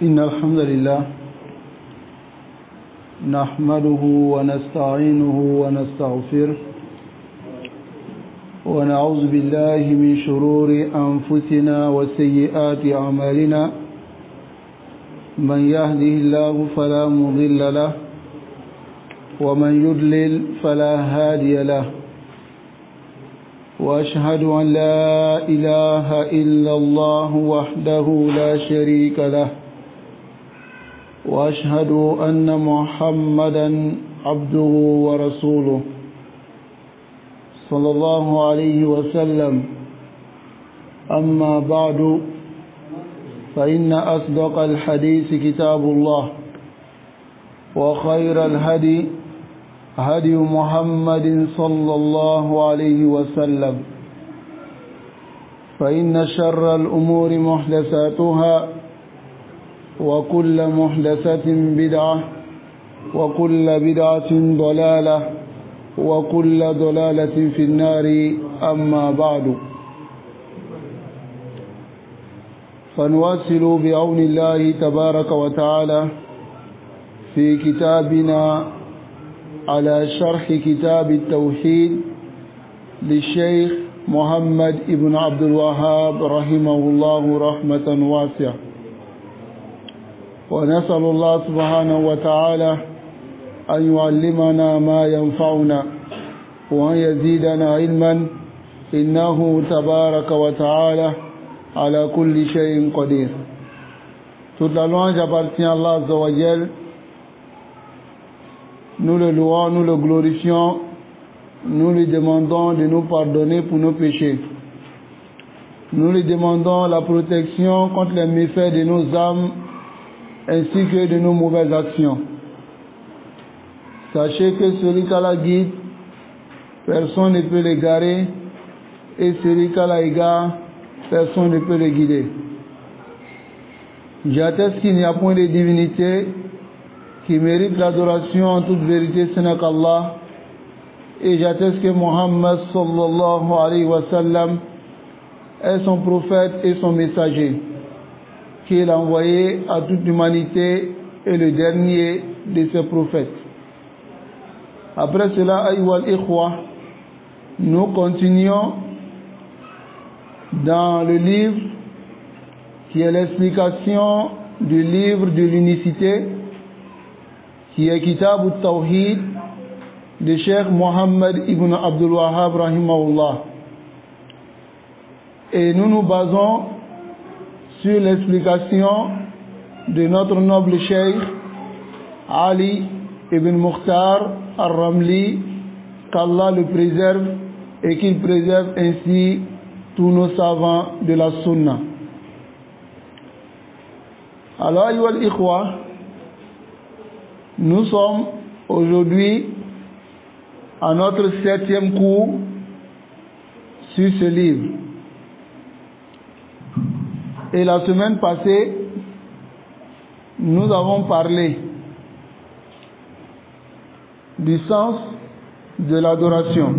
إن الحمد لله نحمده ونستعينه ونستغفره ونعوذ بالله من شرور أنفسنا وسيئات أعمالنا من يهده الله فلا مضل له ومن يضلل فلا هادي له وأشهد أن لا إله إلا الله وحده لا شريك له وأشهد أن محمدا عبده ورسوله صلى الله عليه وسلم أما بعد فإن أصدق الحديث كتاب الله وخير الهدي هدي محمد صلى الله عليه وسلم فإن شر الأمور محدثاتها وكل محدثة بدعة وكل بدعة ضلالة وكل ضلالة في النار أما بعد فنواصل بعون الله تبارك وتعالى في كتابنا على شرح كتاب التوحيد للشيخ محمد ابن عبد الوهاب رحمه الله رحمة واسعة ونسأل الله سبحانه وتعالى أن يعلمنا ما ينفعنا وأن يزيدنا علما إنه تبارك وتعالى على كل شيء قدير. Toute la louange appartient à Allah Azza wa Jal. Nous le louons, nous le glorifions, nous lui demandons de nous pardonner pour nos péchés. Nous lui demandons la protection contre les méfaits de nos âmes ainsi que de nos mauvaises actions. Sachez que celui qui a la guide, personne ne peut l'égarer, et celui qui a la égare, personne ne peut le guider. J'atteste qu'il n'y a point de divinité qui mérite l'adoration en toute vérité, ce n'est qu'Allah, et j'atteste que Muhammad sallallahu alayhi wa sallam est son prophète et son messager, qu'il a envoyé à toute l'humanité et le dernier de ses prophètes. Après cela, ayyuhal ikhwa, nous continuons dans le livre qui est l'explication du livre de l'unicité, qui est Kitab al-Tawhid de Cheikh Mohammed ibn Abdul Wahhab rahimahullah. Et nous nous basons sur l'explication de notre noble Cheikh Ali ibn Mukhtar al-Ramli, qu'Allah le préserve et qu'il préserve ainsi tous nos savants de la Sunna. Alors, ayyuhal ikhwa, nous sommes aujourd'hui à notre 7e cours sur ce livre. Et la semaine passée, nous avons parlé du sens de l'adoration,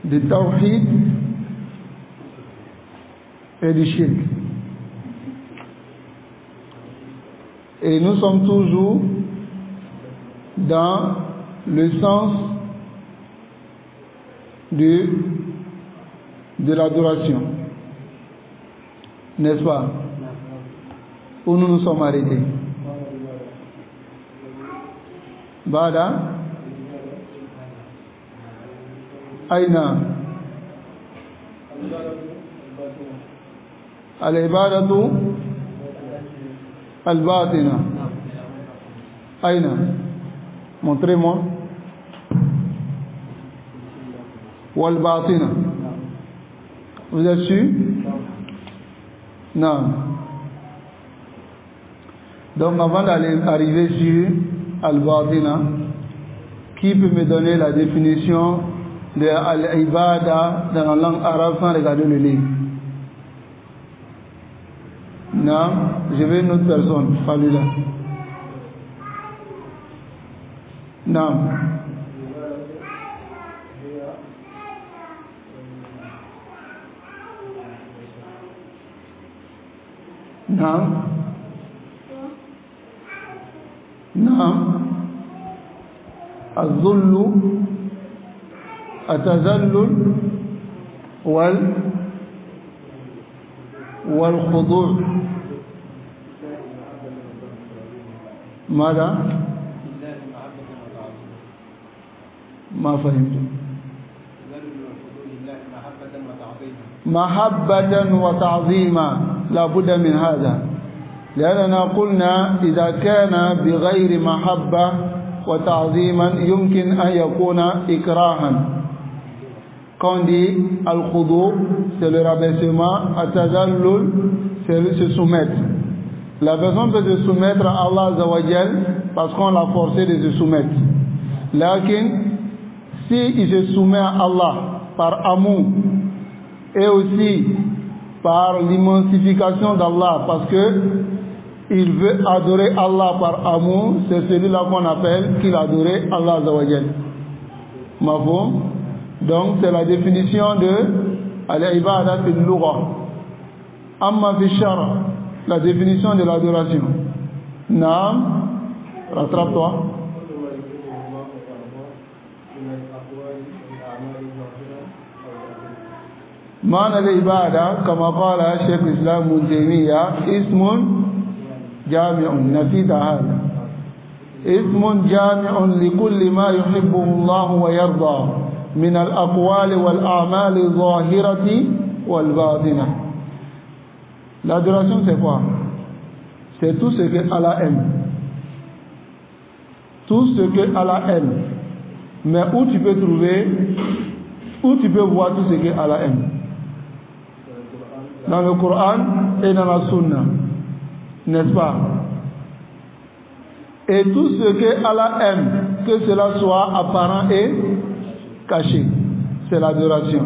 du tawhid et du shirk. Et nous sommes toujours dans le sens de l'adoration, n'est-ce pas? Où nous nous sommes arrêtés. Bada Aina Al-Ibadatu Al-Batina. Aina. Montrez-moi. Wal-Batina. Vous êtes sûr? Non. Donc avant d'aller arriver sur Al-Batina, qui peut me donner la définition de Al-Ibada dans la langue arabe sans regarder le livre? Non, je veux une autre personne, pas lui-là. Non. نعم نعم الذل التذلل والخضوع. ماذا؟ ما فهمت. محبة وتعظيما، لا بد من هذا، لأننا قلنا إذا كان بغير محبة وتعظيما يمكن أن يكون إكراها. Quand on dit al-khudu, c'est le rabaissement, at-tazallul, c'est se soumettre. La personne peut se soumettre à Allah Azza wa Jal parce qu'on l'a forcé de se soumettre. Lakin, si il se soumet à Allah par amour et aussi par l'immensification d'Allah, parce que il veut adorer Allah par amour, c'est celui-là qu'on appelle qu'il adorait Allah Azza wa Jal. Mafhum? Donc c'est la définition de al-ibada fil lugha. Amma fi shara, la définition de l'adoration. Naam, rattrape-toi. معنى العبادة كما قال شيخ الإسلام ابن تيمية اسم جامع نفيد هذا، اسم جامع لكل ما يحبه الله ويرضى من الأقوال والأعمال الظاهرة والباطنة. L'adoration c'est quoi? C'est tout ce que Allah aime. Tout ce que Allah aime. Mais où tu peux trouver, où tu peux voir tout ce que Allah aime? Dans le Coran et dans la Sunna, n'est-ce pas? Et tout ce que Allah aime, que cela soit apparent et caché, c'est l'adoration.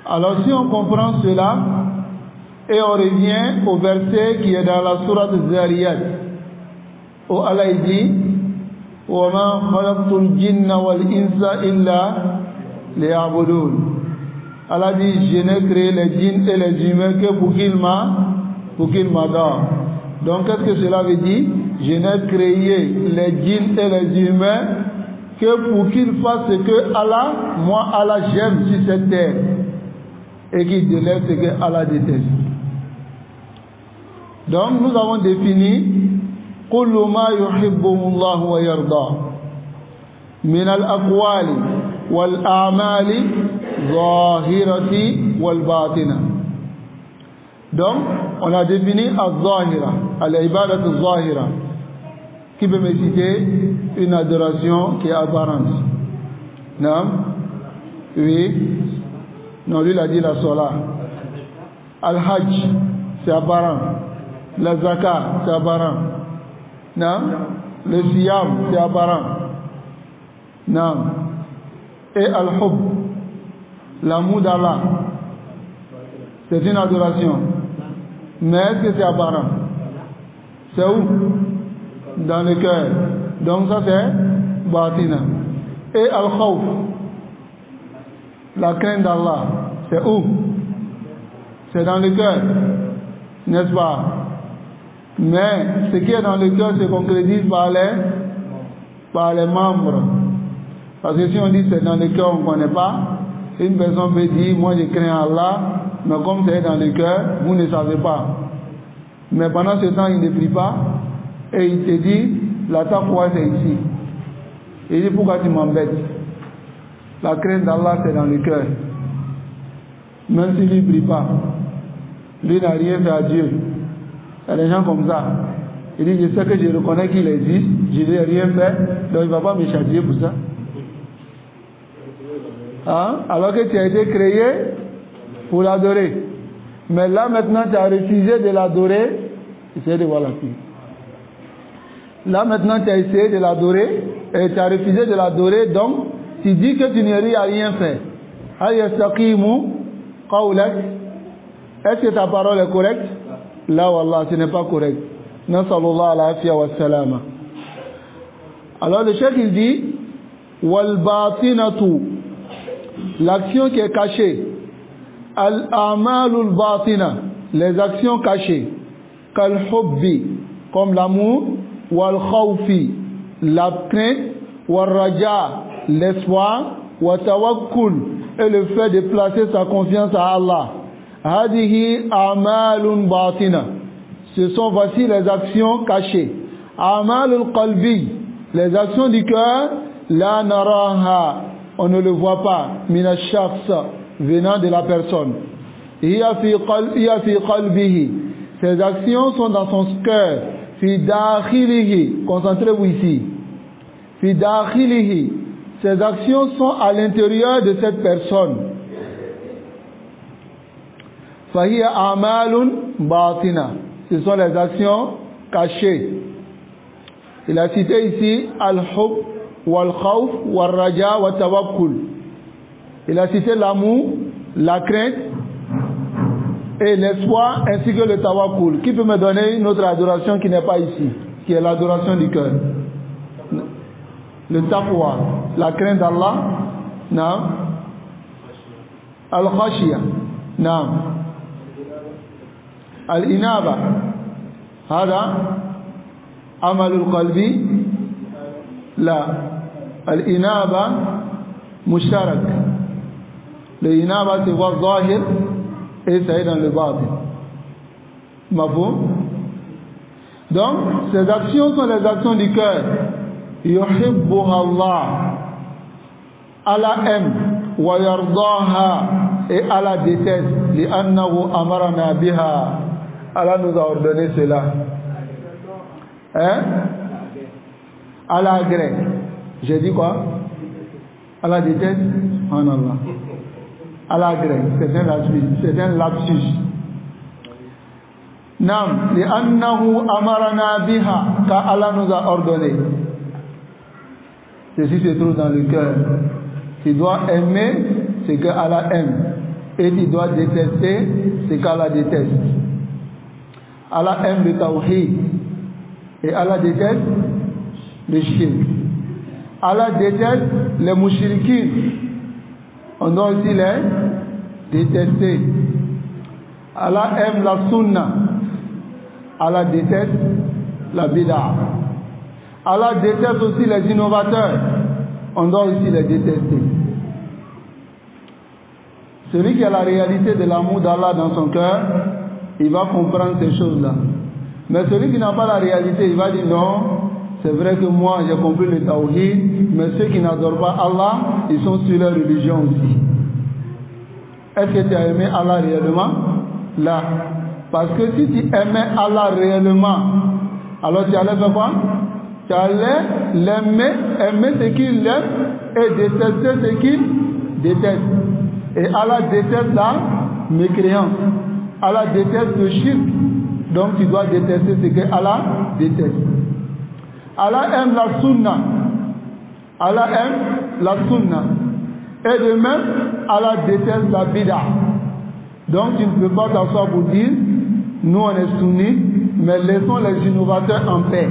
Alors si on comprend cela et on revient au verset qui est dans la sourate Zariyat où Allah dit وَمَا خَلَقْتُ الْجِنَّ وَالْإِنسَ إِلَّا لِيَعْبُدُونَ. Allah dit je n'ai créé les djinns et les humains que pour qu'ils m'adorent. Donc qu'est-ce que cela veut dire? Je n'ai créé les djinns et les humains que pour qu'ils fassent ce que Allah, moi Allah j'aime sur cette terre, et qu'ils délaissent ce que Allah déteste. Donc nous avons défini كل ما يحبه الله ويرضاه من الأقوال والأعمال ظاهرة والباطنة. Donc on a défini al-zahira, al-ibadat al-zahira. Qui peut me citer une adoration qui est apparente? Non? Oui? Non, lui il a dit la sola. Al-hajj, c'est apparent. La zakat, c'est apparent. Non? Le siyam, c'est apparent. Non? Et al-hub, l'amour d'Allah, c'est une adoration. Mais est-ce que c'est apparent? C'est où? Dans le cœur. Donc ça c'est batina. Et al-khawf, la crainte d'Allah, c'est où? C'est dans le cœur, n'est-ce pas? Mais ce qui est dans le cœur se concrétise par les membres. Parce que si on dit c'est dans le cœur, on ne connaît pas. Une personne peut dire moi je crains Allah, mais comme c'est dans le cœur, vous ne savez pas. Mais pendant ce temps il ne prie pas et il te dit la taqwa c'est ici. Il dit pourquoi tu m'embêtes? La crainte d'Allah c'est dans le cœur. Même s'il ne prie pas, lui n'a rien fait à Dieu. Il y a des gens comme ça. Il dit je sais que je reconnais qu'il existe, je n'ai rien fait, donc il ne va pas me châtier pour ça. Hein? Alors que tu as été créé pour l'adorer. Mais là maintenant tu as refusé de l'adorer. Essayez de voir la fille. Là maintenant tu as essayé de l'adorer et tu as refusé de l'adorer, donc tu dis que tu n'as rien fait. Est-ce que ta parole est correcte? Là wallah, ce n'est pas correct. Nasallallahu alaihi wa sallam. Alors le cheikh il dit wal batinatu, l'action qui est cachée, Al-a'malul batina, les actions cachées. Kal-hubbi, comme l'amour. Wal-khawfi, la crainte. Wal-raja, l'espoir. Wal-tawakkul, et le fait de placer sa confiance à Allah. Hadihi a'malun batina. Ce sont voici les actions cachées. A'malul qalbi, les actions du cœur. La naraha, on ne le voit pas. Mina shakhs, venant de la personne. Hiya fi qalbihi, ces actions sont dans son cœur. Fi dakhilihi, concentrez-vous ici. Fi dakhilihi, ces actions sont à l'intérieur de cette personne. Fahiya a'malun batina, ce sont les actions cachées. Il a cité ici al-hub, wal-khawf, wal-raja, wal-tawakkul. Il a cité l'amour, la crainte et l'espoir ainsi que le tawakkul. Qui peut me donner une autre adoration qui n'est pas ici, qui est l'adoration du cœur? Le taqwa, la crainte d'Allah. Naam. Al-khashiyah. Naam. Al-inaba. Hada amalul qalbi. La. Al-inaba musharak. Le inaba c'est voir zahir et ça est dans le batin. Mafhum? Donc, ces actions sont les actions du cœur. Yuhibbuha Allah. Allah aime. Wa yardaha. Et Allah déteste. Li'annahu amarana biha. Allah nous a ordonné cela. Hein? Allah agrée. J'ai dit quoi? Allah déteste? En Allah. Allah agrée. C'est un lapsus. Nam. Li'annahu amarana biha. Car Allah nous a ordonné. Ceci se trouve dans le cœur. Tu dois aimer ce que Allah aime. Et tu dois détester ce qu'Allah déteste. Allah aime le tawhid. Et Allah déteste le shirk. Allah déteste les mouchriquins. On doit aussi les détester. Allah aime la sunna. Allah déteste la bid'a. Allah déteste aussi les innovateurs. On doit aussi les détester. Celui qui a la réalité de l'amour d'Allah dans son cœur, il va comprendre ces choses-là. Mais celui qui n'a pas la réalité, il va dire non, c'est vrai que moi j'ai compris le tawhid, mais ceux qui n'adorent pas Allah, ils sont sur leur religion aussi. Est-ce que tu as aimé Allah réellement? Là. Parce que si tu aimais Allah réellement, alors tu allais faire quoi? Tu allais l'aimer, aimer ce qu'il aime et détester ce qu'il déteste. Et Allah déteste la mécréance. Allah déteste le shirk. Donc tu dois détester ce que Allah déteste. Allah aime la sunna. Allah aime la sunna. Et de même, Allah déteste la bid'a. Donc tu ne peux pas t'asseoir pour dire, nous on est sunnis, mais laissons les innovateurs en paix.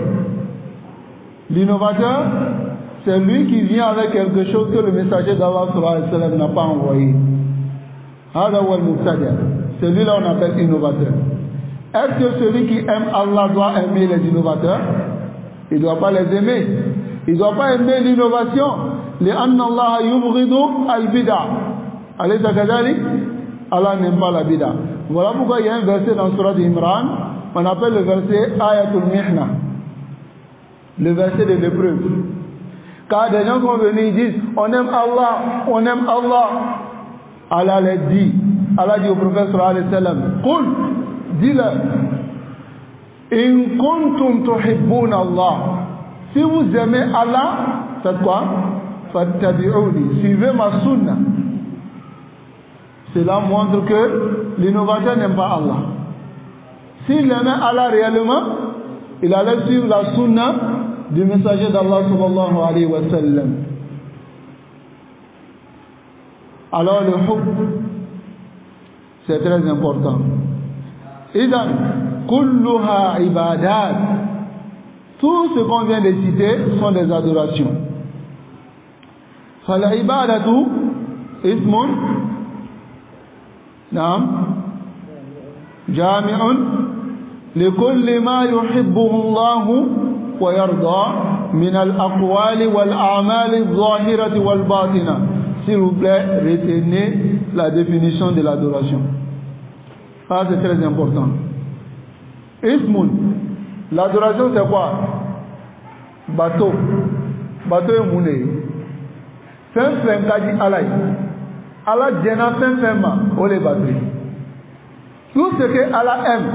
L'innovateur, c'est lui qui vient avec quelque chose que le messager d'Allah n'a pas envoyé. Celui-là on appelle innovateur. Est-ce que celui qui aime Allah doit aimer les innovateurs? Il ne doit pas les aimer. Il ne doit pas aimer l'innovation. Allah n'aime pas la bid'a. Voilà pourquoi il y a un verset dans Surat Imran, on appelle le verset Ayatul Mihna, le verset de l'épreuve. Car des gens sont venus, ils disent on aime Allah, on aime Allah. Allah les dit. Allah dit au prophète sallallahu alayhi wa sallam, Qul, dis-leur, In kuntum tuhibbuna Allah. Si vous aimez Allah, faites quoi? Fattabi'uni, suivez ma sunna. Cela montre que l'innovateur n'aime pas Allah. S'il aimait Allah réellement, il allait suivre la sunna du messager d'Allah sallallahu alayhi wa sallam. Alors le hub, c'est très important. Idan, kulluha ibadat. Tout ce qu'on vient de citer sont des adorations. Fal ibadatu ismun نعم جامع لكل ما يحبه الله ويرضى من الأقوال والأعمال الظاهرة والباطنة. S'il vous plaît, retenez la définition de l'adoration. Ça c'est très important. Ismun, l'adoration c'est quoi? Bateau. Bateau est mouné. Fin kadi alay. Allah djena fin ma ole bateau. Tout ce que Allah aime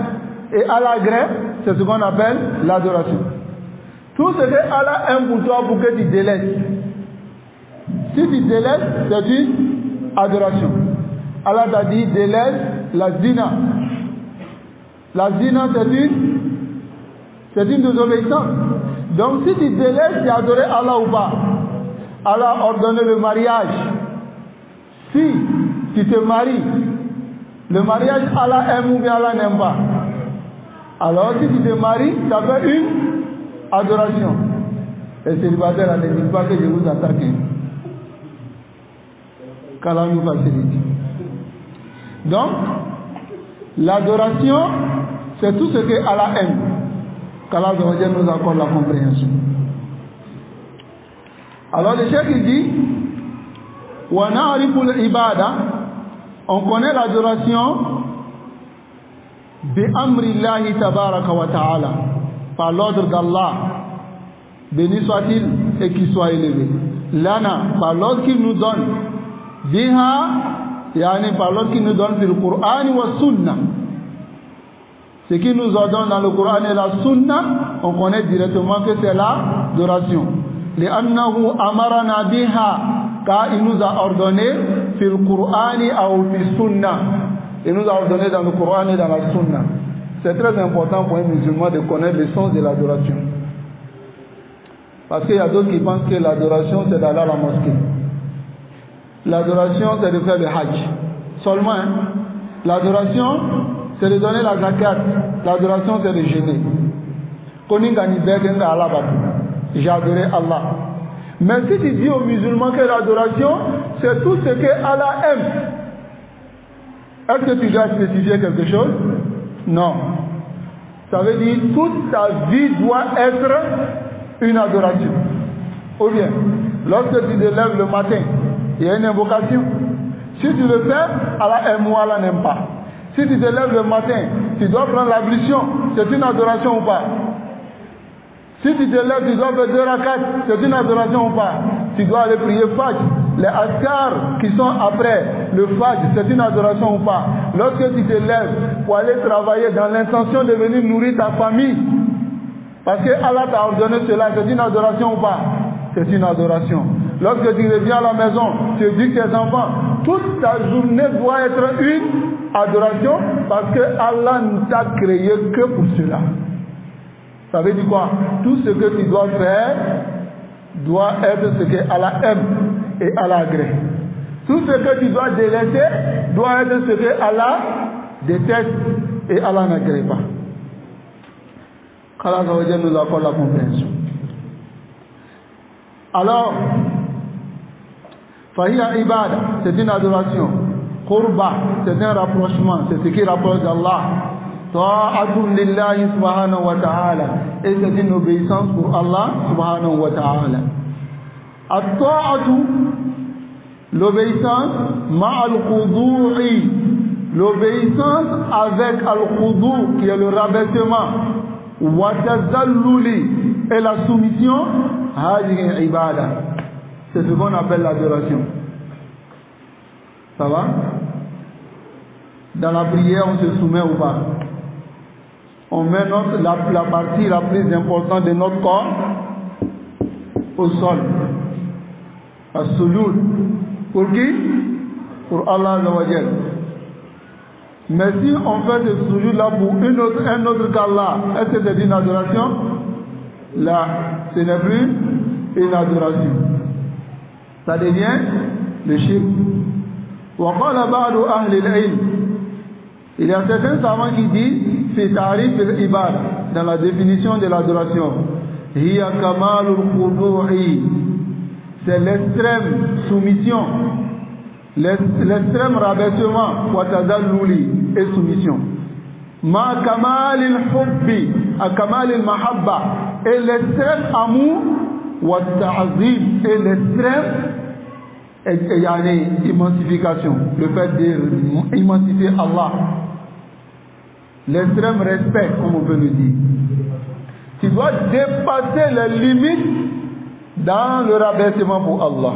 et Allah agrée, c'est ce qu'on appelle l'adoration. Tout ce que Allah aime pour toi pour que tu délaisses. Si tu délaisses, c'est une adoration. Allah t'a dit délaisse la zina. La zina c'est une désobéissance. Donc si tu délaisses, tu as adoré Allah ou pas. Allah a ordonné le mariage. Si tu te maries, le mariage Allah aime ou bien Allah n'aime pas. Alors si tu te maries, ça fait une adoration. Et célibataire, ne dit pas que je vous attaque. Qu'Allah nous facilite. Donc, l'adoration, c'est tout ce que Allah aime. Qu'Allah nous accorde la compréhension. Alors le cheikh il dit, wa na'rifu al-ibada, on connaît l'adoration bi amri Allah tabaraka wa ta'ala, par l'ordre d'Allah, béni soit-il et qu'il soit élevé. Lana, par l'ordre qu'il nous donne, biha, yani par l'ordre qu'il nous donne sur le Coran wa Sunna. Ce qui nous ordonne dans le Coran et la Sunna, on connaît directement que c'est l'adoration. لأنه أمرنا بها, car il nous a ordonné في القرآن أو في السنة. Il nous a ordonné dans le Coran et dans la Sunna. C'est très important pour un musulman de connaître le sens de l'adoration. Parce qu'il y a d'autres qui pensent que l'adoration c'est d'aller à la mosquée. L'adoration c'est de faire le hajj. Seulement, hein? L'adoration c'est de donner la zakat. L'adoration c'est de jeûner. J'ai adoré Allah. Mais si tu dis aux musulmans que l'adoration, c'est tout ce que Allah aime, est-ce que tu dois spécifier quelque chose? Non. Ça veut dire toute ta vie doit être une adoration. Ou bien, lorsque tu te lèves le matin, il y a une invocation. Si tu le fais, Allah aime ou Allah n'aime pas. Si tu te lèves le matin, tu dois prendre l'ablution, c'est une adoration ou pas? Si tu te lèves, tu dois faire 2 rakats, c'est une adoration ou pas? Tu dois aller prier Fajr. Les askars qui sont après le Fajr, c'est une adoration ou pas? Lorsque tu te lèves pour aller travailler dans l'intention de venir nourrir ta famille, parce que Allah t'a ordonné cela, c'est une adoration ou pas? C'est une adoration. Lorsque tu reviens à la maison, tu éduques tes enfants, toute ta journée doit être une adoration, parce que Allah ne t'a créé que pour cela. Ça veut dire quoi? Tout ce que tu dois faire doit être ce que Allah aime et Allah agrée. Tout ce que tu dois délaisser doit être ce que Allah déteste et Allah n'agrée pas. Allah nous accorde la compréhension. Alors, Fahia Ibada, c'est une adoration. Qurba, c'est un rapprochement, c'est ce qui rapproche d'Allah. Ta'atun lillahi subhanahu wa ta'ala, et c'est une obéissance pour Allah subhanahu wa ta'ala. At-ta'atu, l'obéissance ma'al khudu'i, l'obéissance avec al-khudu' qui est le rabaissement, wa tazalluli, et la soumission, hadihi ibada, c'est ce qu'on appelle l'adoration. Ça va? Dans la prière on se soumet ou pas? On met la partie la plus importante de notre corps au sol. As-sujud. Pour qui? Pour Allah Azza wa Jal. Mais si on fait ce sujud là pour un autre qu'Allah, est-ce que c'est une adoration? Là, ce n'est plus une adoration. Ça devient le shirk. Wa qala ba'du ahli al-ilm. Il y a certains savants qui disent fi ta'rif al-ibada, dans la définition de l'adoration, hiya kamalul khudu'i, c'est l'extrême soumission, l'extrême rabaissement, wa tazalluli, et soumission. Ma kamal al-hubbi, a kamal al-mahabba, et l'extrême amour, wa ta'zim, et l'extrême immensification, le fait d'immensifier Allah, l'extrême respect, comme on peut le dire. Tu dois dépasser les limites dans le rabaissement pour Allah.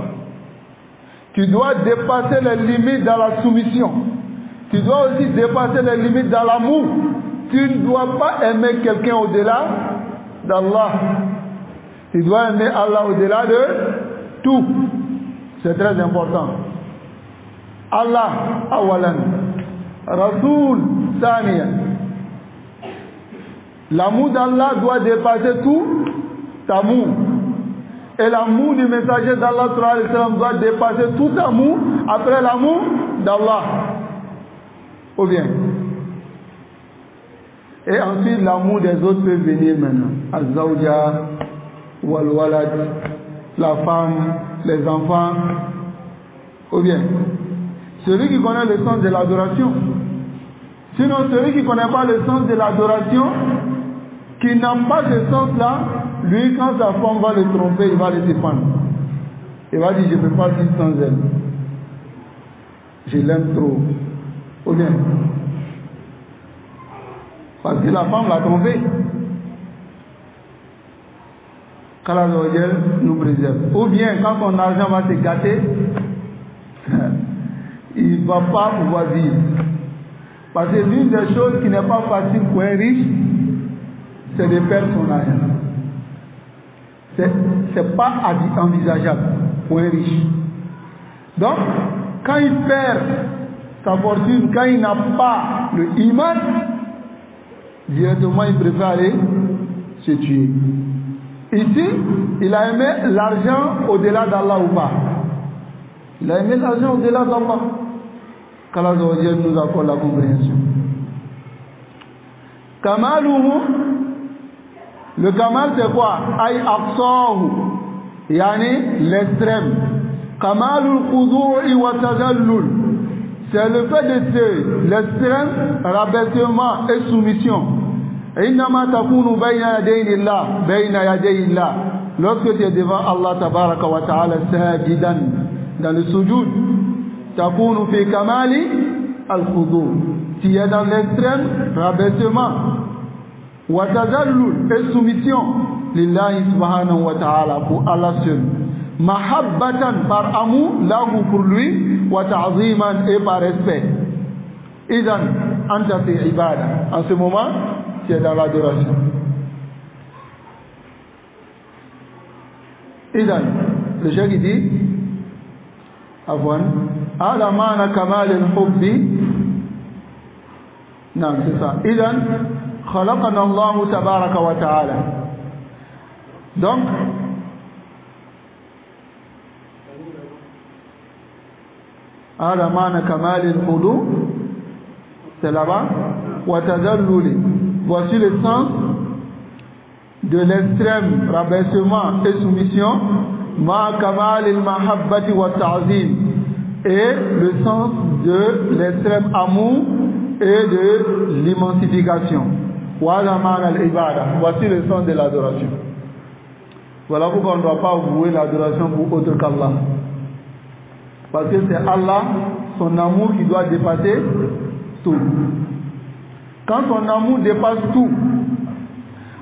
Tu dois dépasser les limites dans la soumission. Tu dois aussi dépasser les limites dans l'amour. Tu ne dois pas aimer quelqu'un au-delà d'Allah. Tu dois aimer Allah au-delà de tout. C'est très important. Allah, awalan. Rasoul, saniyan. L'amour d'Allah doit dépasser tout amour. Et l'amour du messager d'Allah doit dépasser tout amour après l'amour d'Allah. Ou bien. Et ensuite, l'amour des autres peut venir maintenant. Az-zawja, wal-walad, la femme, les enfants. Ou bien. Celui qui connaît le sens de l'adoration. Sinon, celui qui ne connaît pas le sens de l'adoration, qui n'a pas ce sens-là, lui, quand sa femme va le tromper, il va le défendre. Il va dire, je ne peux pas vivre sans elle. Je l'aime trop. Ou bien, parce que la femme l'a trompé. Qu'Allah nous préserve. Ou bien, quand ton argent va se gâter, il ne va pas pouvoir vivre. Parce que l'une des choses qui n'est pas facile pour un riche, c'est de perdre son argent. C'est pas envisageable pour un riche. Donc, quand il perd sa fortune, quand il n'a pas le iman, directement il préfère aller se tuer. Ici, il a aimé l'argent au-delà d'Allah ou pas? Il a aimé l'argent au-delà d'Allah. Qu'Allah nous accorde la compréhension. Kamaluhu, le kamal c'est quoi? Ay aqsahu, yani l'extrême. Kamalul khudu'i wa tazallul, c'est le fait de l'extrême rabaissement et soumission. Innama takunu bayna yadayillah, lorsque tu es devant Allah tabaraka wa ta'ala sajidan, dans le sujoud, takunu fi kamali al-khudu', tu es dans l'extrême rabaissement wa tazallul et soumission lillahi subhanahu wa ta'ala, pour Allah seul, mahabbatan par amour lahu pour lui, wa ta'ziman et par respect. Idan anta fi ibada, en ce moment tu es dans l'adoration. Idan le cheikh dit afwan ala mana kamal al-hubbi. Non, c'est ça. Idan khalaqana Allah tabaraka wa ta'ala. Donc ala mana kamal al-hudu, c'est là-bas. Wa tazalluli, voici le sens de l'extrême rabaissement et soumission. Ma kamal al-mahabbati wa ta'zim, et le sens de l'extrême amour et de l'immensification. Voilà voici le sens de l'adoration. Voilà pourquoi on ne doit pas vouer l'adoration pour autre qu'Allah. Parce que c'est Allah, son amour qui doit dépasser tout. Quand son amour dépasse tout,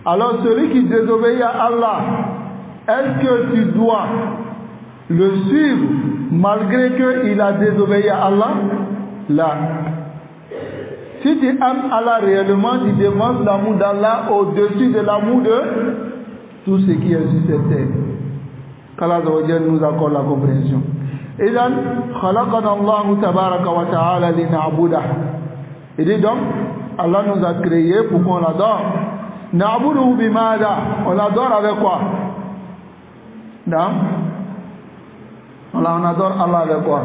alors celui qui désobéit à Allah, est-ce que tu dois le suivre malgré qu'il a désobéi à Allah? Là. Si tu aimes Allah réellement, tu demandes l'amour d'Allah au-dessus de l'amour de tout ce qui est sur cette terre. Qu'Allah nous accorde la compréhension. Idan khalaqana Allah tabaraka wa ta'ala li na'budah. Il dit donc, Allah nous a créés pour qu'on l'adore. Na'buduhu bimada, on l'adore avec quoi? Non? On adore Allah avec quoi?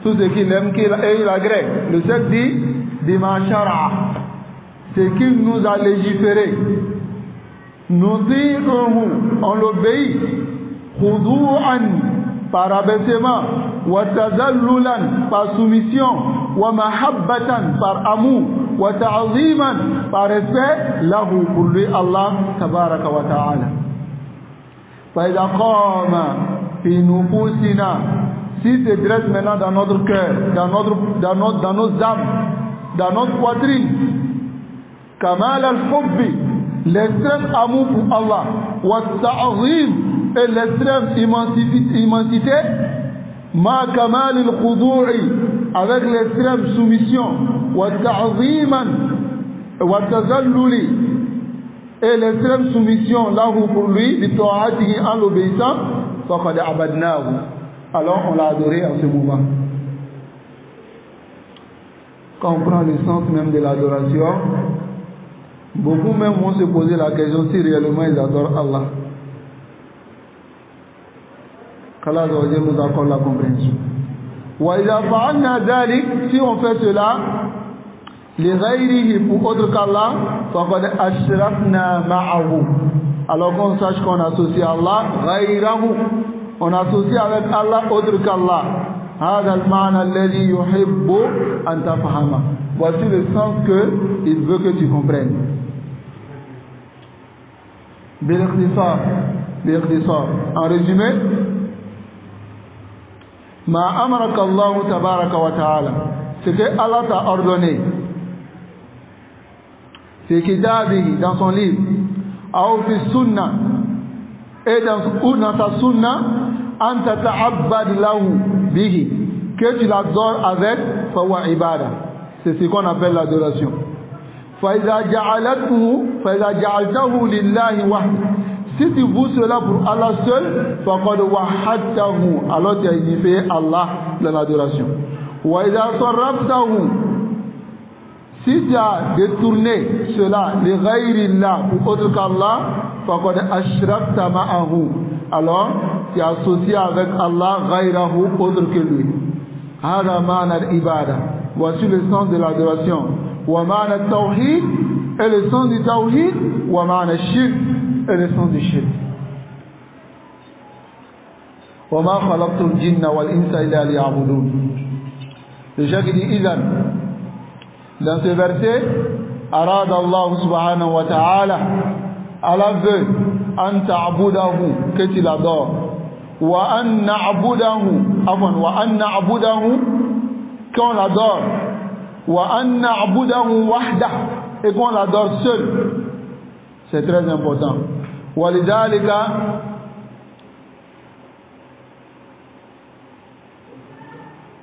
Tout ce qu'il aime et il agrée. Le chef dit bima shara'a, ce qu'il nous a légiféré. Nuti'uhu, on l'obéit. Khudu'an, par abaissement. wa tazallulan par soumission, wa mahabbatan par amour, wa ta'ziman par respect, lahu pour lui Allah tabaraka wa ta'ala. Fa idha qama fi nufusina, s'il se dresse maintenant dans notre cœur, dans nos âmes, dans notre poitrine, kamal al-hubbi, l'extrême amour pour Allah, wa ta'zim, et l'extrême immensité, ma kamal al-khudu'i, avec l'extrême soumission, wa ta'ziman wa tazalluli, et l'extrême soumission lahu pour lui, bi ta'atihi, en l'obéissant, faqad abadnahu, alors on l'a adoré en ce moment. Quand on prend le sens même de l'adoration, beaucoup même vont se poser la question si réellement ils adorent Allah. Qu'Allah nous accorde la compréhension. وَإِذَا فَعَلْنَا ذَلِكَ, si on fait cela, لِغَيْرِهِ, pour autre qu'Allah, فَقَدْ أَشْرَكْنَا مَعَهُ, alors qu'on sache qu'on associe Allah, غَيْرَهُ, on associe avec Allah autre qu'Allah. هذا المعنى الذي يحب أن تفهمه. Voici le sens que il veut que tu comprennes. بالاختصار, en résumé, ما أمرك الله تبارك وتعالى, ce que Allah t'a ordonné, في كتابه, dans son livre, أو في السنة, et dans sa sunna, أن تتعبد له به, que tu l'adores avec, فهو عبادة, c'est ce qu'on appelle l'adoration. فإذا جعلته لله وحده, si tu voues cela pour Allah seul, فقد وحدته, alors tu as unifié Allah dans l'adoration. وإذا صرفته, si tu as détourné cela لغير الله, pour autre qu'Allah, فقد أشركت معه, alors tu as associé avec Allah غيره, autre que lui. هذا معنى العبادة, voici le sens de l'adoration. ومعنى التوحيد, et le sens du tawhid. ومعنى الشرك, et le sens du shirk. وما خلقت الجن والإنس إلا ليعبدون. Le chef dit إذن, dans ce verset, أراد الله سبحانه وتعالى, Allah veut أن تعبده, que tu l'adores, وأن نعبده, وأن نعبده, qu'on l'adore, وأن نعبده وحده, et qu'on l'adore seul. C'est très important. ولذلك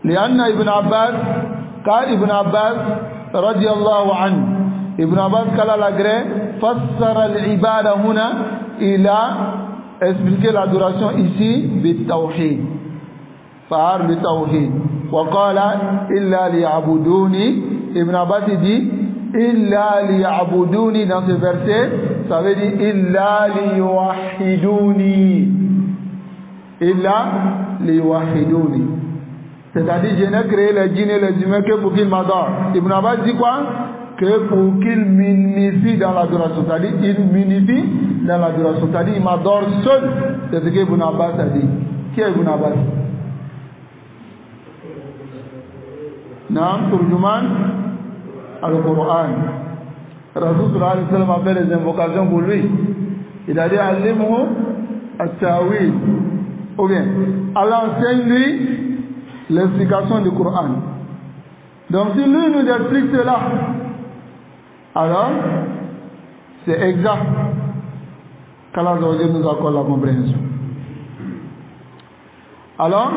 لأن ابن عباس, قال ابن عباس رضي الله عنه, ابن عباس قال l'agré, فسر العبادة هنا, il a expliqué l'adoration ici بالتوحيد, par le tawhid. وقال إلا ليعبدوني, Ibn Abbas dit إلا ليعبدوني dans ce verset, ça veut dire إلا ليوحدوني, إلا ليوحدوني, c'est-à-dire je n'ai créé les djinns et les humains que pour qu'ils m'adorent. Ibn Abbas dit quoi? Que pour qu'ils m'unifient dans l'adoration, c'est-à-dire ils m'unifient dans l'adoration, c'est-à-dire ils m'adorent seul. C'est ce que Ibn Abbas a dit. Qui est Ibn Abbas? Naam, Turjuman al-Qur'an. Rasul sallallahu alayhi wa sallam a fait des invocations pour lui. Il a dit Allimhu at-Tawil, ou bien Allah enseigne lui l'explication du Coran. Donc si lui nous explique cela, alors c'est exact qu'Allah nous accorde la compréhension. Alors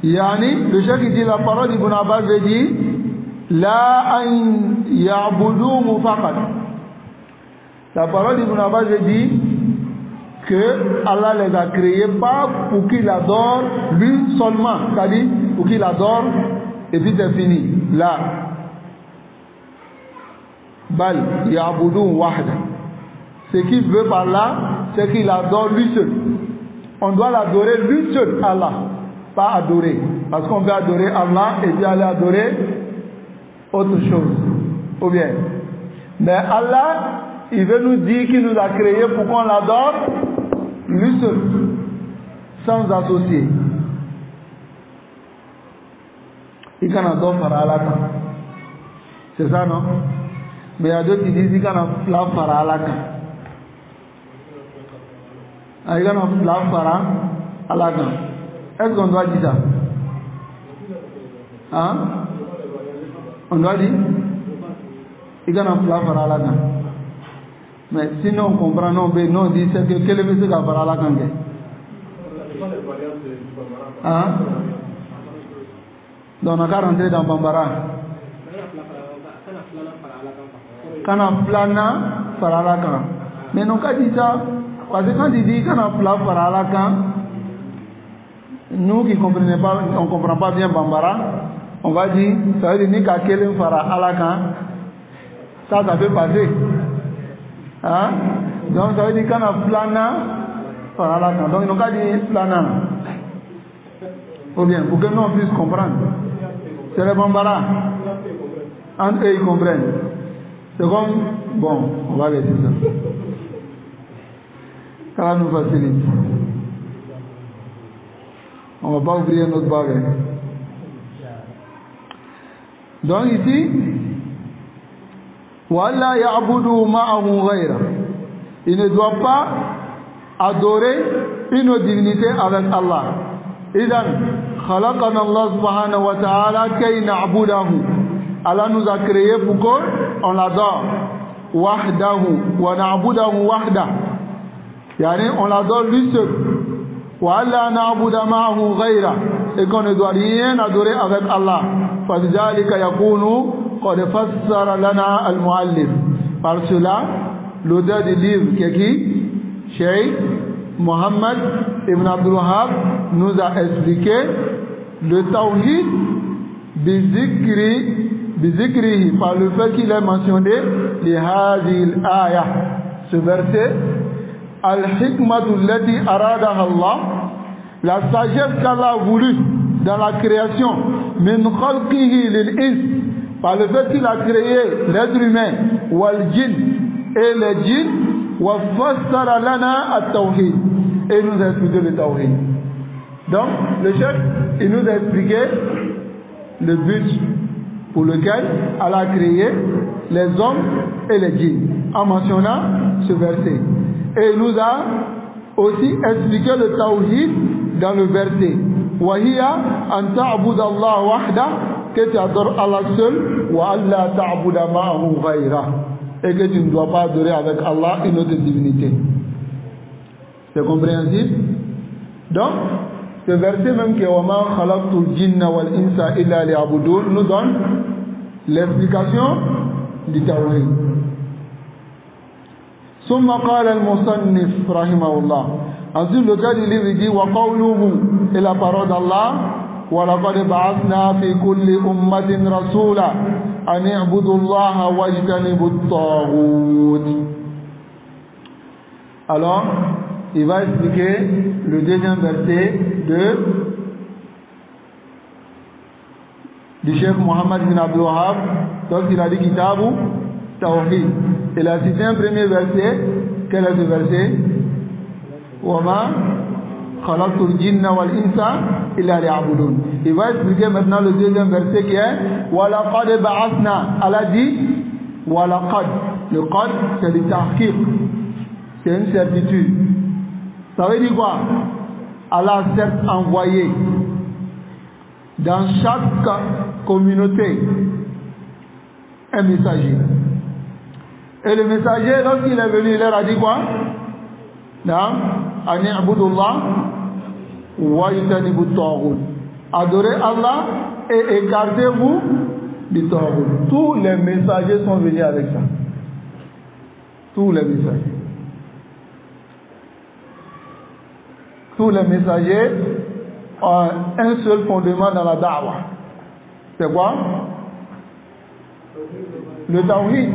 Yani, le chef qui dit la parole d'Ibn Abbas veut dire La an ya'buduhu faqat. La parole d'Ibn Abbas veut dire que Allah les a créés pas pour qu'il adore lui seulement, c'est-à-dire pour qu'il adore et puis c'est fini. Là, bal ya'buduhu wahda. Ce qu'il veut par là, c'est qu'il adore lui seul. On doit l'adorer lui seul, Allah. Pas adorer, parce qu'on peut adorer Allah et puis aller adorer autre chose, ou bien, mais Allah, il veut nous dire qu'il nous a créés pour qu'on l'adore lui seul, sans associer. il kana dɔ fara Ala kan. C'est ça, non? Mais il y a d'autres qui disent il kana fila fara Ala kan. Il kana fila fara Ala kan. Est-ce qu'on doit dire ça? Hein? On doit dire il kana fila fara Ala kan. Mais sinon on comprend, non, mais non, on dit c'est que quel est le cas fara Ala kan ke? Hein? Donc on a qu'à rentrer dans Bambara. Kana flana fara Ala kan. Mais non qu'à dire ça, parce que quand il dit kana fla fara Ala kan, nous qui comprenons pas, on comprend pas bien Bambara, on va dire ça veut dire ni qu'à quel fara Ala kan, ça peut passer. Hein? Donc ça veut dire kana flana fara Ala kan. Donc ils n'ont qu'à dire flana. Ou bien pour que nous on puisse comprendre. C'est le Bambara. Entre eux ils comprennent. C'est comme, bon, on va laisser ça. Ça nous facilite. On ne va pas oublier notre barre. Donc ici, Walla ya'budu ma'ahu ghayra. Il ne doit pas adorer une divinité avec Allah. Idan, khalaqana Allah subhanahu wa ta'ala kay na'budahu. Allah nous a créé pour qu'on l'adore. Wahdahu wa na'budahu wahda. Yani on l'adore lui seul. Wa la na'budu ma'ahu ghayra. Et qu'on ne doit rien adorer avec Allah. Fadhalika yakunu qad fassara lana al-muallif. Par cela, l'auteur du livre qui est qui? Cheikh Mohammed Ibn Abdul Wahhab nous a expliqué le tawhid bizikrihi, par le fait qu'il est mentionné li hadhihi al-aya, ce verset, al-hikmatu allati aradaha Allah, la sagesse qu'Allah a voulu dans la création, min khalqihi lil-ins, par le fait qu'il a créé l'être humain, wal jinn et les djinns, wa fassara lana at-tawhid, et il nous a expliqué le tawhid. Donc le chef, il nous a expliqué le but pour lequel Allah a créé les hommes et les djinns, en mentionnant ce verset. Et il nous a aussi expliqué le tawhid dans le verset. Wahiya an ta'budu Allah wahda, que tu adores Allah seul, wa alla ta'budu ma'ahu ghayra, et que tu ne dois pas adorer avec Allah une autre divinité. C'est compréhensible? Donc, ce verset même qui est wa ma khalaqtul jinna wal insa illa liya'budun nous donne l'explication du tawhid. ثم قال المصنف رحمه الله. Ensuite le gars du livre dit wa qawluhu, et la parole d'Allah, wa laqad ba'athna fi kulli ummatin rasula an i'budu Allaha wajtanibu at-taghut. Alors il va expliquer le deuxième verset du Cheikh Mohammed bin Abdul Wahhab. Donc il a dit Kitabu Tawhid. Il a cité un premier verset. Quel est ce verset? Wama khalaqtul jinna wal insa illa liya'budun. Il va expliquer maintenant le deuxième verset qui est wa laqad ba'athna. Allah dit wa laqad. Le qad c'est le tahqiq. C'est une certitude. Ça veut dire quoi? Allah a certes envoyé dans chaque communauté un messager. Et le messager, lorsqu'il est venu, il leur a dit quoi? Ani abudullah wa yutanibu at-taghut. Adorez Allah et écartez-vous du taghut. Tous les messagers sont venus avec ça. Tous les messagers. Tous les messagers ont un seul fondement dans la da'wah. C'est quoi? Le tawhid.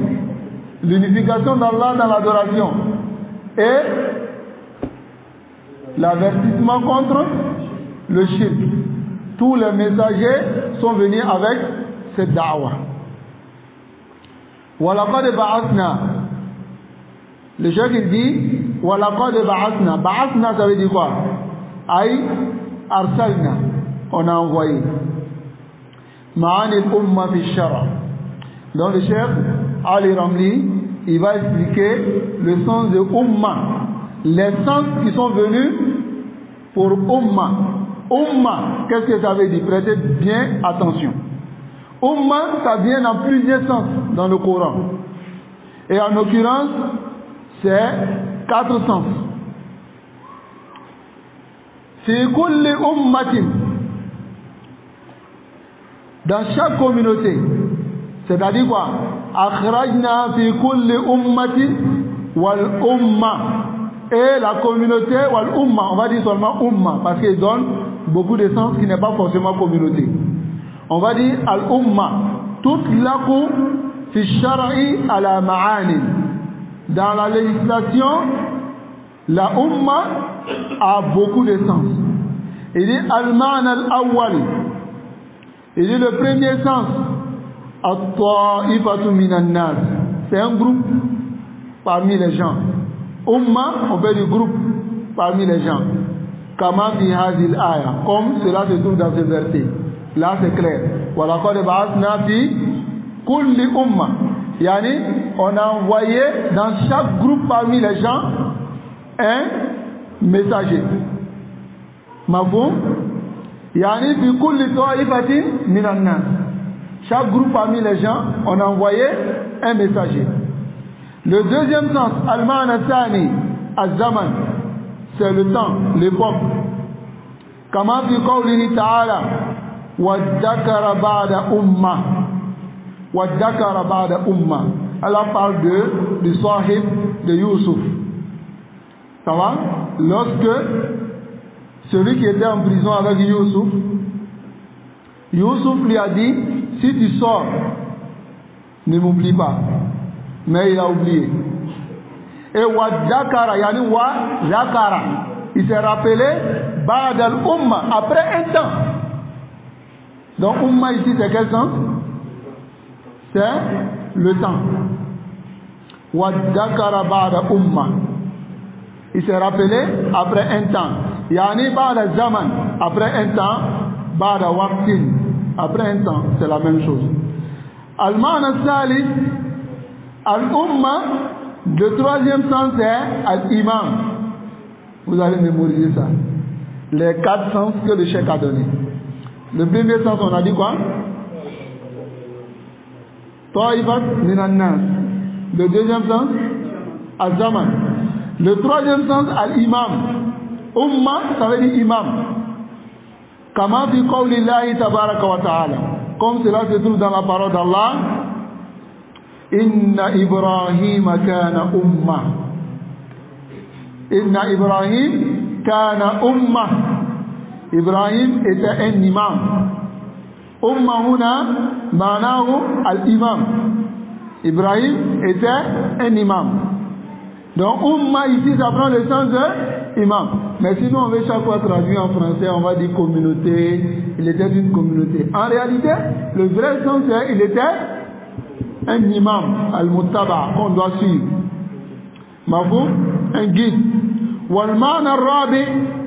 L'unification d'Allah dans l'adoration. Et l'avertissement contre le shirk. Tous les messagers sont venus avec cette da'wah. وَلَقَدْ بَعَثْنَا. Le cheikh il dit وَلَقَدْ بَعَثْنَا. Ba'athna ça veut dire quoi? Aïe arsalna. On a envoyé. Ma'ani al-umma fi shara. Donc le chef Ali Ramli, il va expliquer le sens de umma, les sens qui sont venus pour umma. Umma, qu'est-ce que ça veut dire? Prêtez bien attention. Umma, ça vient dans plusieurs sens dans le Coran. Et en l'occurrence, c'est 4 sens. Fi kulli ummatin, dans chaque communauté, c'est-à-dire quoi? Akhrajna fi kulli ummatin wal umma. Et la communauté wal umma, on va dire seulement umma, parce qu'il donne beaucoup de sens qui n'est pas forcément communauté. On va dire al umma, toute l'akou fi shara'i ala ma'ani. Dans la législation, la umma a beaucoup de sens. Il dit al-ma'na al-awwal. Il dit le premier sens, at-ta'ifatu minan nas. C'est un groupe parmi les gens. Umma, on fait du groupe parmi les gens. Kama fi hadhihi al-aya, comme cela se trouve dans ce verset. Là c'est clair. Wa laqad ba'athna fi kulli umma. Yani, on a envoyé dans chaque groupe parmi les gens un messager. Mafhum? Yani fi kulli ta'ifatin minan nas. Chaque groupe parmi les gens, on a envoyé un messager. Le deuxième sens, al-ma'na thani, az-zaman, c'est le temps, l'époque. Kama fi qawlihi ta'ala, wa dhakara ba'da umma. Wa dhakara ba'da umma. Allah parle du sahib de Youssouf. Ça va? Lorsque celui qui était en prison avec Youssouf, Youssouf lui a dit, si tu sors, ne m'oublie pas. Mais il a oublié. Et wa dhakara, yani wa dhakara, il s'est rappelé ba'da al-umma, après un temps. Donc umma ici c'est quel sens? C'est le temps. Wa dhakara ba'da umma. Il s'est rappelé après un temps. Yani ba'da zaman, après un temps, ba'da waqtin, après un temps, c'est la même chose. Al-ma'na al-thalith, al-umma, le troisième sens c'est al-imam. Vous allez mémoriser ça. Les 4 sens que le cheikh a donné. Le premier sens, on a dit quoi? Ta'ifat minan nas. Le deuxième sens, al-zaman. Le troisième sens, al-imam. Umma, ça veut dire imam. Kama fi qawli Allahi tabaraka wa ta'ala. Comme cela se trouve dans la parole d'Allah. Inna Ibrahim kana umma. Inna Ibrahim kana umma. Ibrahim était un imam. Umma huna ma'nahu al-imam. Ibrahim était un imam. Donc umma ici ça prend le sens de imam. Mais sinon on veut chaque fois traduire en français, on va dire communauté. Il était une communauté. En réalité, le vrai sens c'est il était un imam al-muttaba qu'on doit suivre. Mafhum, un guide. Wal ma'na ar-rabi,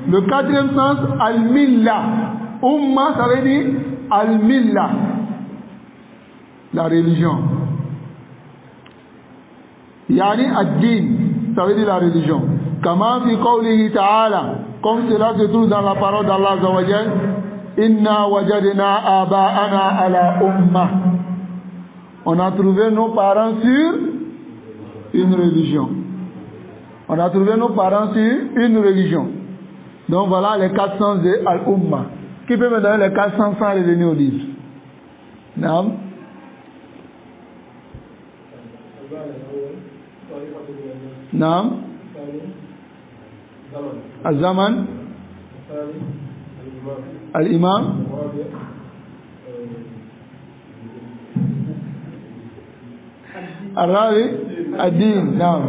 le quatrième sens, al-milla. Umma ça veut dire al-milla, la religion. Yani ad-din, ça veut dire la religion. Kama fi qawlihi ta'ala, comme cela se trouve dans la parole d'Allah Azza wa Jal, inna wajadna aba'ana ala umma. On a trouvé nos parents sur une religion. On a trouvé nos parents sur une religion. Donc voilà les 4 sens de al-umma. Qui peut me donner les 4 sens sans revenir au livre? Naam. Naam. الزمن الإمام الراوي الدين. نعم.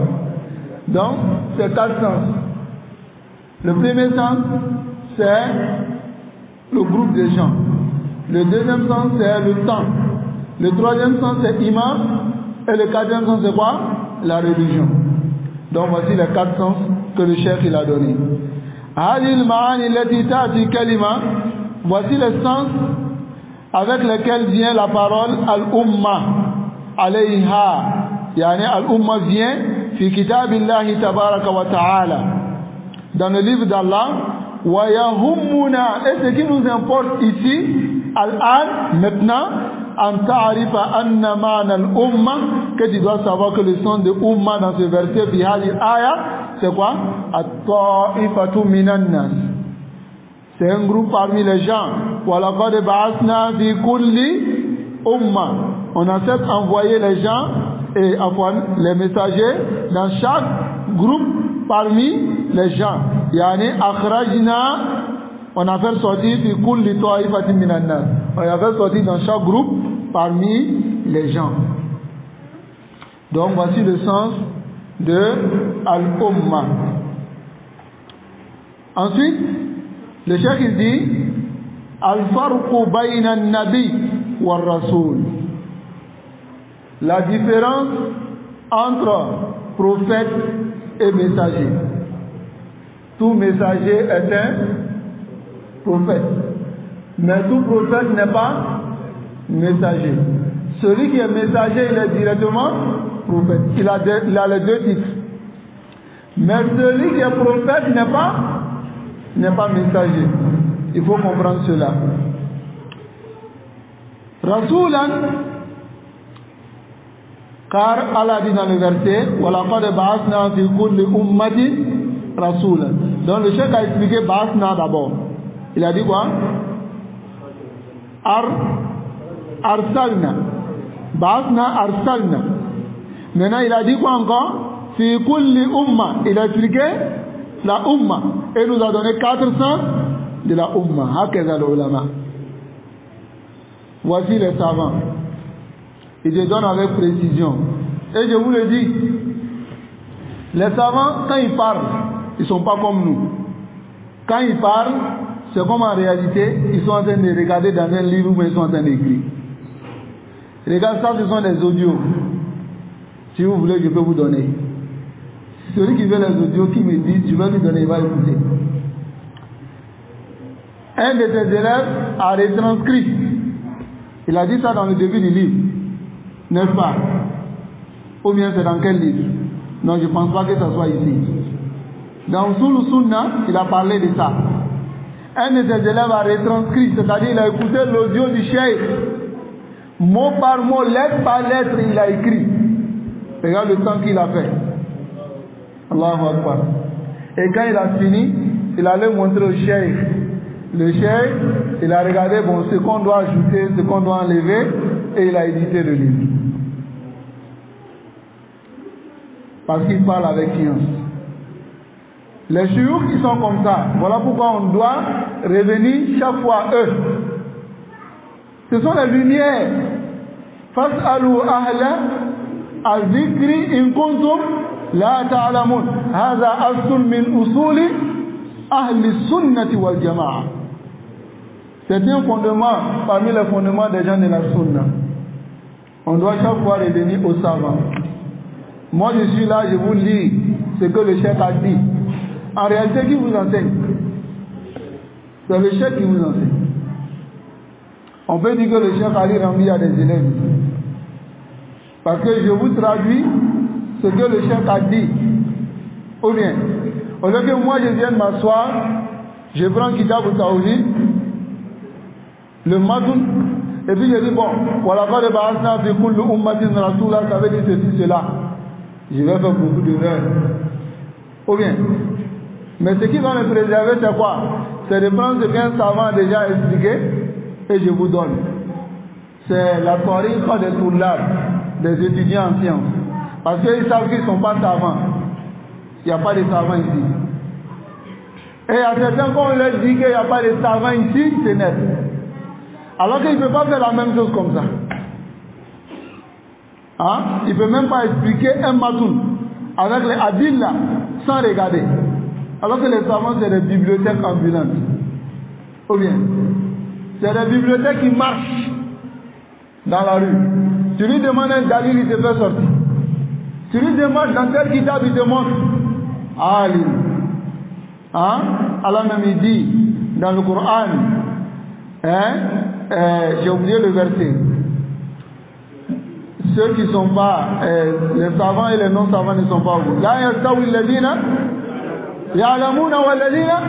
Donc c'est 4 sens. Le premier sens c'est le groupe de gens. Le deuxième sens c'est le temps. Le troisième sens c'est imam. Et le quatrième sens c'est quoi? La religion. Donc voici les 4 sens que le cheikh il a donné. هذه المعاني التي تأتي كلمة, voici le sens avec lesquels vient la parole al-umma alayha. Yani al-umma vient fi kitabillahi tabaraka wa ta'ala, dans le livre d'Allah. Wa yahummuna, et ce qui nous importe ici al-an, maintenant, an ta'rifa anna ma'na al-umma, que tu dois savoir que le sens de umma dans ce verset fi hadhihi aya, c'est quoi? At-ta'ifatu minan nas, c'est un groupe parmi les gens. Wa laqad ba'athna fi kulli umma, on a certes envoyé les gens et les messagers dans chaque groupe parmi les gens. Yani akhrajna, on a fait sortir fi kulli ta'ifatin minan nas, on a fait sortir dans chaque groupe parmi les gens. Donc voici le sens de al-umma. Ensuite, le cheikh il dit al-farqu bayna an-nabi wa ar-rasul, la différence entre prophète et messager. Tout messager est un prophète, mais tout prophète n'est pas messager. Celui qui est messager, il est directement prophète. Il a les deux titres. Mais celui qui est prophète n'est pas messager. Il faut comprendre cela. Rasulan, car Allah dit dans le verset وَلَقَدْ بَعَثْنَا فِي كُلِّ أُمَّةٍ رَسُولًا. Donc le cheikh a expliqué ba'athna d'abord. Il a dit quoi? Arsalna. Ba'athna arsalna. Maintenant il a dit quoi encore? Fi kulli umma. Il a expliqué la umma et nous a donné 4 sens de la umma. Hakaza l'ulama. Voici les savants. Ils te donnent avec précision. Et je vous le dis, les savants, quand ils parlent, ils ne sont pas comme nous. Quand ils parlent, c'est comme en réalité, ils sont en train de regarder dans un livre où ils sont en train d'écrire. Regarde ça, ce sont des audios. Si vous voulez, je peux vous donner. Celui qui veut les audios, qui me dit, je vais lui donner, il va écouter. Un de tes élèves a retranscrit. Il a dit ça dans le début du livre. N'est-ce pas? Ou bien c'est dans quel livre? Non, je ne pense pas que ça soit ici. Dans Usul Sunna, il a parlé de ça. Un de ses élèves a retranscrit, c'est-à-dire il a écouté l'audio du cheikh. Mot par mot, lettre par lettre, il a écrit. Regarde le temps qu'il a fait. Allahu Akbar. Et quand il a fini, il allait montrer au cheikh. Le cheikh, il a regardé bon, ce qu'on doit ajouter, ce qu'on doit enlever, et il a édité le livre. Parce qu'il parle avec science. Les chouyouk, ils sont comme ça. Voilà pourquoi on doit revenir chaque fois à eux. Ce sont les lumières. Fas'alu ahla al-zikri in kuntum la ta'lamun. Hadha aslun min usuli ahli sunnati wal jama'a. C'est un fondement parmi les fondements des gens de la sunna. On doit chaque fois revenir aux savants. Moi je suis là, je vous lis ce que le cheikh a dit. En réalité, qui vous enseigne? C'est le cheikh qui vous enseigne. On peut dire que le cheikh Ali Rambi a des élèves. Parce que je vous traduis ce que le cheikh a dit. Ou bien, au lieu que moi je vienne m'asseoir, je prends Kitab al-Tawhid, le Madoun, et puis je dis bon, voilà pas de Ba'asna fi kulli ummatin rasula, ça veut dire ceci, cela. Je vais faire beaucoup d'erreurs. Ou bien, mais ce qui va me préserver, c'est quoi? C'est de prendre ce qu'un savant a déjà expliqué et je vous donne. C'est la tariqa des tourlab, des étudiants en sciences. Parce qu'ils savent qu'ils ne sont pas savants. Il n'y a pas de savants ici. Et à certains, quand on leur dit qu'il n'y a pas de savants ici, c'est net. Alors qu'il ne peut pas faire la même chose comme ça. Hein? Il ne peut même pas expliquer un matoun avec les adillas sans regarder. Alors que les savants, c'est des bibliothèques ambulantes. Ou bien, c'est des bibliothèques qui marchent dans la rue. Tu lui demandes un dalil, il te fait sortir. Tu lui demandes dans tel kitab, il te montre. Ali. Hein? Allah même il dit dans le Coran, hein? j'ai oublié le verset. Ceux qui ne sont pas, les savants et les non-savants ne sont pas au bout. La yastawi alladhina ya'lamuna walladhina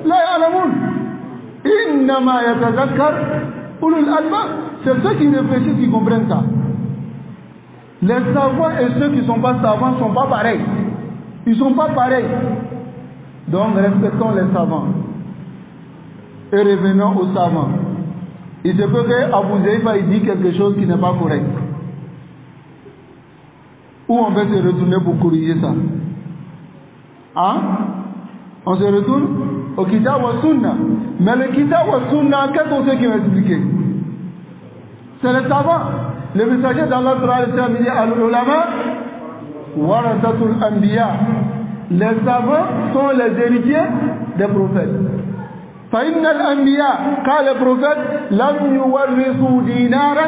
la ya'lamun. Innama yatadhakkar ulul albab. C'est ceux qui réfléchissent qui comprennent ça. Les savants et ceux qui ne sont pas savants ne sont pas pareils. Ils ne sont pas pareils. Donc respectons les savants. Et revenons aux savants. Il se peut qu'Abou Zaïfa il dit quelque chose qui n'est pas correct. Où on va se retourner pour corriger ça. Hein? On se retourne au Kitab wa Sunna. Mais le Kitab wa Sunna, qu'est-ce qu'on sait qui va expliquer? C'est les savants. Le messager d'Allah dit Al-Ulama Warasatul Anbiya. Les savants sont les héritiers des prophètes. فإن الأنبياء قال les prophètes لم يورثوا دينارا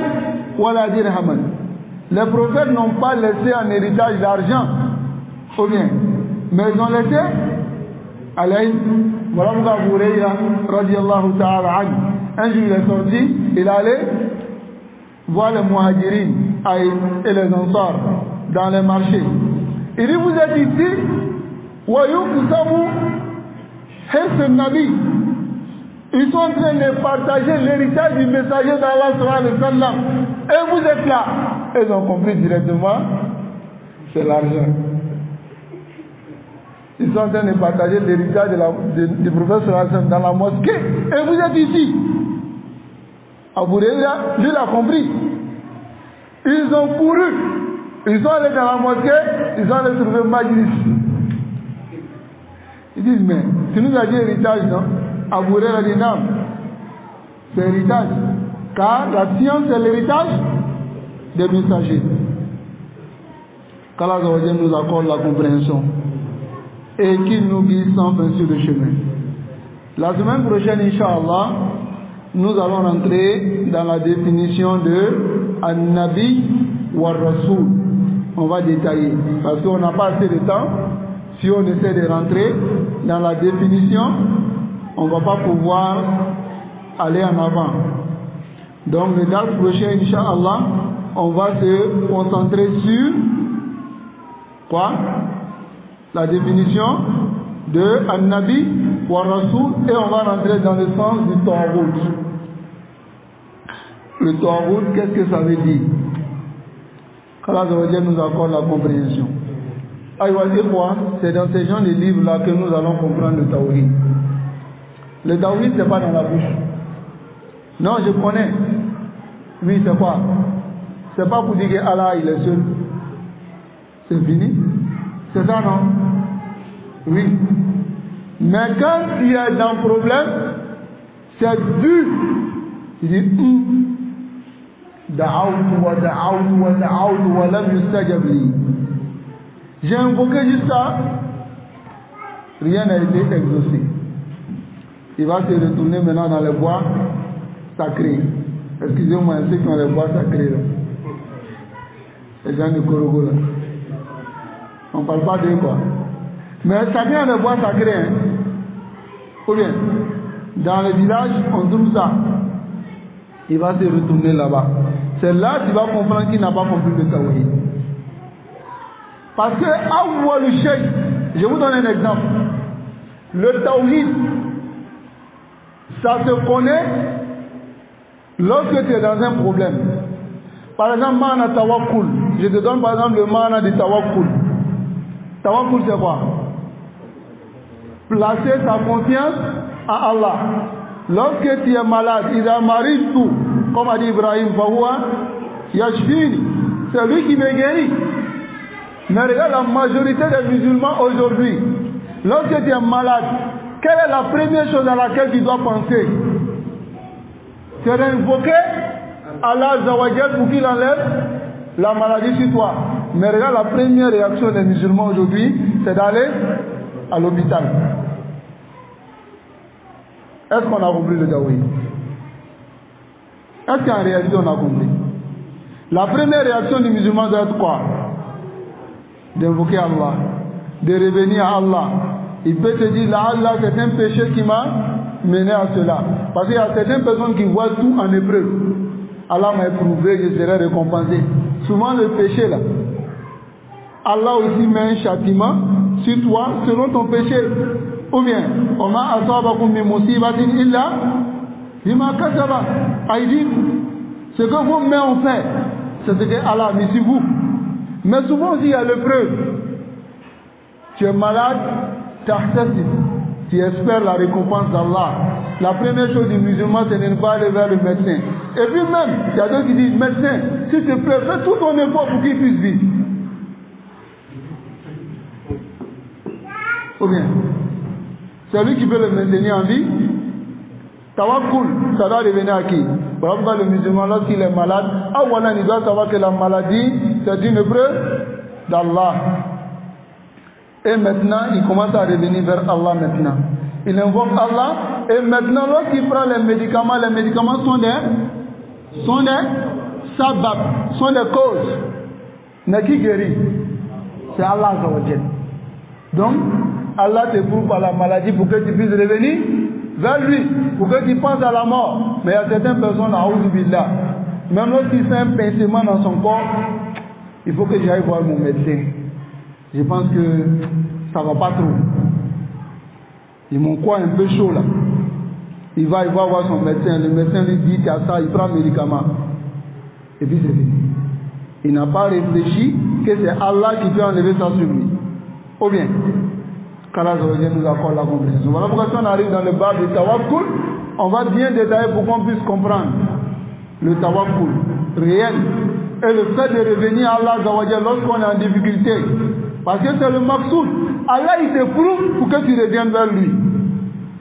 ولا درهما. Les prophètes n'ont pas laissé en héritage d'argent, ou bien, mais ils ont laissé alayhi wa Abu Hurayra radiyallahu ta'ala anhu. Un jour il est sorti, il allait voir les muhajirin et les ansar dans les marchés. Il dit vous êtes ici wa yuksabu hirs an-nabi. Ils sont en train de partager l'héritage du messager d'Allah sallallahu alayhi wa sallam. Et vous êtes là. Ils ont compris directement, c'est l'argent. Ils sont en train de partager l'héritage du prophète sallallahu alayhi wa sallam dans la mosquée. Et vous êtes ici. Abu Hurayra, lui, l'a compris. Ils ont couru. Ils sont allés dans la mosquée. Ils sont allés trouver Majlis. Ils disent, mais tu nous as dit héritage, non? Abu Hurayra dit non, c'est l'héritage. Car la science c'est l'héritage des messagers. Qu'Allah nous accorde la compréhension et qu'il nous guide sans fin sur le chemin. La semaine prochaine, Inch'Allah, nous allons rentrer dans la définition de An-Nabi wa Rasoul. On va détailler parce qu'on n'a pas assez de temps. Si on essaie de rentrer dans la définition, on ne va pas pouvoir aller en avant. Donc le date prochain, Inch'Allah, on va se concentrer sur quoi? La définition de An-Nabi wa Rasoul et on va rentrer dans le sens du Tawhid. Le Tawhid, qu'est-ce que ça veut dire? qu'Allah nous accorde la compréhension. C'est dans ces genres de livres-là que nous allons comprendre le Tawhid. Le Tawhid, ce n'est pas dans la bouche. Non, je connais. Oui, c'est quoi? C'est pas pour dire que Allah, il est seul. C'est fini. C'est ça, non? Oui. Mais quand il y a un problème, c'est dur. Il dit, j'ai invoqué juste ça, rien n'a été exaucé. Il va se retourner maintenant dans les bois sacrés. Excusez-moi, ceux qui ont les bois sacrés là. Les gens de Korogo là. On ne parle pas d'eux quoi. Mais chacun a des bois sacrés. Hein. Ou bien, dans les villages, on trouve ça. Il va se retourner là-bas. C'est là qu'il va comprendre qu'il n'a pas compris le Tawhid. Parce que, je vous donne un exemple. Le Tawhid, ça se connaît lorsque tu es dans un problème. Par exemple, Mana Tawakkul. Je te donne par exemple le Mana de Tawakkul. Tawakkul, c'est quoi? Placer sa confiance à Allah. Lorsque tu es malade, il a marié tout. Comme a dit Ibrahim, c'est lui qui me guérit. Mais regarde la majorité des musulmans aujourd'hui. Lorsque tu es malade, quelle est la première chose à laquelle tu dois penser? C'est d'invoquer Allah Azawajal pour qu'il enlève la maladie sur toi. Mais regarde la première réaction des musulmans aujourd'hui, c'est d'aller à l'hôpital. Est-ce qu'on a compris le Tawhid? Est-ce qu'en réalité on a compris? La première réaction du musulman doit être quoi? D'invoquer Allah, de revenir à Allah. Il peut se dire, là, Allah, c'est un péché qui m'a mené à cela. Parce qu'il y a certaines personnes qui voient tout en épreuve. Allah m'a éprouvé, je serai récompensé. Souvent le péché là, Allah aussi met un châtiment sur toi selon ton péché. Ou bien, Oma asabakum min musibatin illa bima kasaba aydikum. Ce que vos mains ont fait, c'est ce que Allah a mis sur vous. Mais souvent aussi il y a l'épreuve. Tu es malade, tu espères la récompense d'Allah. La première chose du musulman, c'est de ne pas aller vers le médecin. Et puis même, il y a d'autres qui disent, médecin, s'il te plaît, fais tout ton effort pour qu'il puisse vivre. Ou bien, celui qui veut le maintenir en vie, tawakkul, ça doit revenir à qui? Voilà pourquoi le musulman, lorsqu'il est malade, il doit savoir que la maladie, c'est une épreuve d'Allah. Et maintenant, il commence à revenir vers Allah maintenant. Il invoque Allah, et maintenant, lorsqu'il prend les médicaments sont des sabab, sont des causes. Mais qui guérit? C'est Allah Azawajal. Donc, Allah te prouve par la maladie pour que tu puisses revenir vers lui, pour que tu penses à la mort. Mais il y a certaines personnes, a'oudhu billah, même lorsqu'il fait un pincement dans son corps, il faut que j'aille voir mon médecin. Je pense que ça ne va pas trop. Il m'en croit un peu chaud là. Il va voir son médecin. Le médecin lui dit qu'il y a ça, il prend un médicament. Et puis c'est fini. Il n'a pas réfléchi que c'est Allah qui peut enlever ça sur lui. Ou bien, qu'Allah nous accorde la compréhension. Voilà pourquoi si on arrive dans le bas de tawakkul, on va bien détailler pour qu'on puisse comprendre le tawakkul réel. Et le fait de revenir à Allah lorsqu'on est en difficulté. Parce que c'est le maqsoud. Allah il t'éprouve pour que tu reviennes vers lui.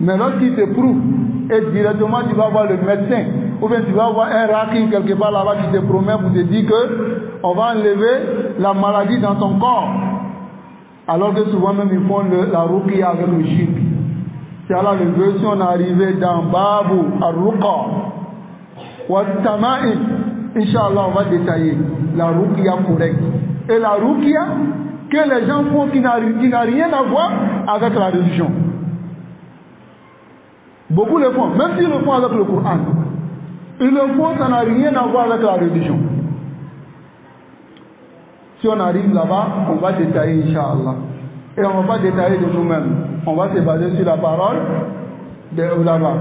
Mais lorsqu'il t'éprouve, et directement tu vas voir le médecin, ou bien tu vas voir un raqi quelque part là-bas qui te promet pour te dire que on va enlever la maladie dans ton corps. Alors que souvent même ils font la ruqya avec le shirk. C'est Allah le veut, si on est arrivé dans Babu, Ar-Ruqa, Wa Tama'im, Inch'Allah, on va détailler la ruqya correcte. Et la ruqya que les gens font qui n'a rien à voir avec la religion. Beaucoup le font, même s'ils le font avec le Coran. Ils le font, ça n'a rien à voir avec la religion. Si on arrive là-bas, on va détailler, Inch'Allah. Et on ne va pas détailler de nous-mêmes. On va se baser sur la parole des ulama.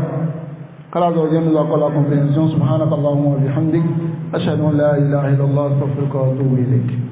qu'Allah nous accorde la compréhension. Subhanakallahumma wa bihamdik. Ashhadu an la ilaha illallah, astaghfiruka wa atubu ilayk.